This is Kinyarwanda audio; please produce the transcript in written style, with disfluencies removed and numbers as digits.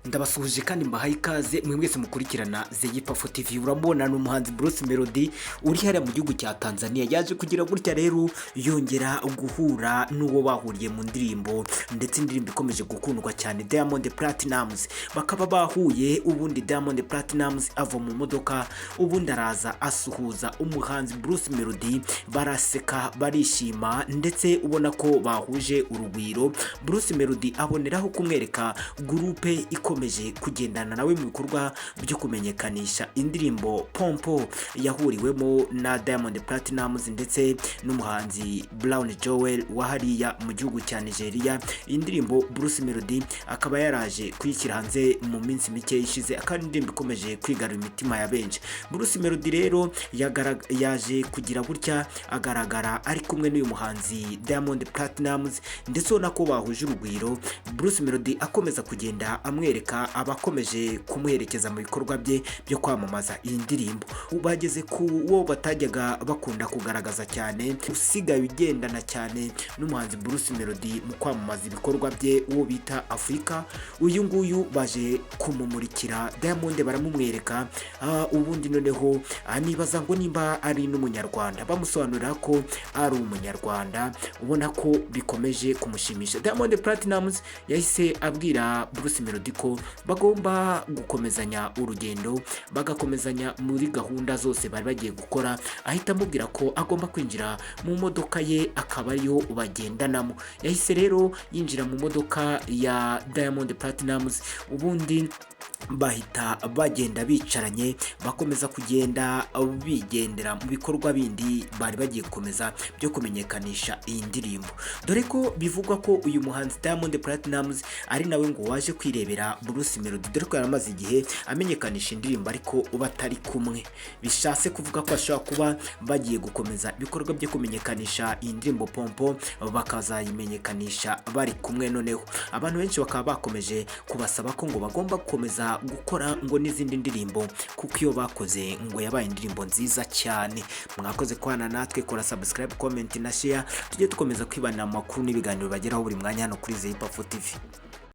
Ndabasuhuje kandi mbahaye ikaze mwe mwese mukurikirana Zeyipafu TV. Urabona n'umuhanzi Bruce Melody uri hariya mu gihugu cya Tanzania, yaje kugira gutya rero yongera guhura n'uwo bahuriye mu ndirimbo, ndetse indirimbo ikomeje gukundwa cyane, Diamond Platinumz. Bakaba bahuye, ubundi Diamond Platinumz ava mu modoka, ubundi araza asuhuza umuhanzi Bruce Melody, baraseka barishima, ndetse ubona ko bahuje urugwiro. Bruce Melody aboneraho kumwereka groupe ikomeje kugendana nawe mu bikorwa byo kumenyekanisha indirimbo Pompo yahuriwemo na Diamond Platinumz ndetse n'umuhanzi Brown Joel wa hariya mu gihugu cya Nigeria. Indirimbo Bruce Melody akaba yaraje kuyishyira hanze mu minsi mike ishize, akandi indirimbo ikomeje kwigarura imitima ya benshi. Bruce Melody rero yaje kugira gutya agaragara ari kumwe n'uyu muhanzi Diamond Platinumz, ndetse ubona ko bahuje urugwiro. Bruce Melody akomeza kugenda amwereka abakomeje kumuherekeza mu bikorwa bye byo kwamamaza iyi ndirimbo. Bageze ku wo batajyaga bakunda kugaragaza cyane, usigaye ugendana cyane n'umuhanzi Bruce Melody mu kwamamaza ibikorwa bye, uwo bita Afrika. Uyu nguyu baje kumumurikira Diamond, baramumwereka ubundi noneho nibaza ngo nimba ari n'umunyarwanda, bamusobanurira ko ari umunyarwanda, ubona ko bikomeje kumushimisha. Diamond Platinumz yahise abwira Bruce Melody ko bagomba gukomezanya urugendo, bagakomezanya muri gahunda zose bari bagiye gukora. Ahita amubwira ko agomba kwinjira mu modoka ye akaba ariyo bagendanamo. Yahise rero yinjira mu modoka ya Diamond Platinumz, ubundi bahita bagenda bicaranye, bakomeza kugenda bigendera mu bikorwa bindi bari bagiye gukomeza byo kumenyekanisha iyi ndirimbo, dore ko bivugwa ko uyu muhanzi Diamond Platinumz ari nawe ngo waje kwirebera Bruce Melody, dore ko yaramaze igihe amenyekanisha indirimbo ariko batari kumwe. Bishatse kuvuga ko ashobora kuba bagiye gukomeza ibikorwa byo kumenyekanisha iyi ndirimbo Pompo, bakazayimenyekanisha bari kumwe. Noneho abantu benshi bakaba bakomeje kubasaba ko ngo bagomba gukomeza gukora ngo n'izindi ndirimbo, kuko iyo bakoze ngo yabaye indirimbo nziza cyane. Mwakoze kwana natwe, kora subscribe, comment na share, tujye dukomeza kwibana mu makuru n'ibiganiro bageraho buri mwanya hano kuri Zeyipafu TV.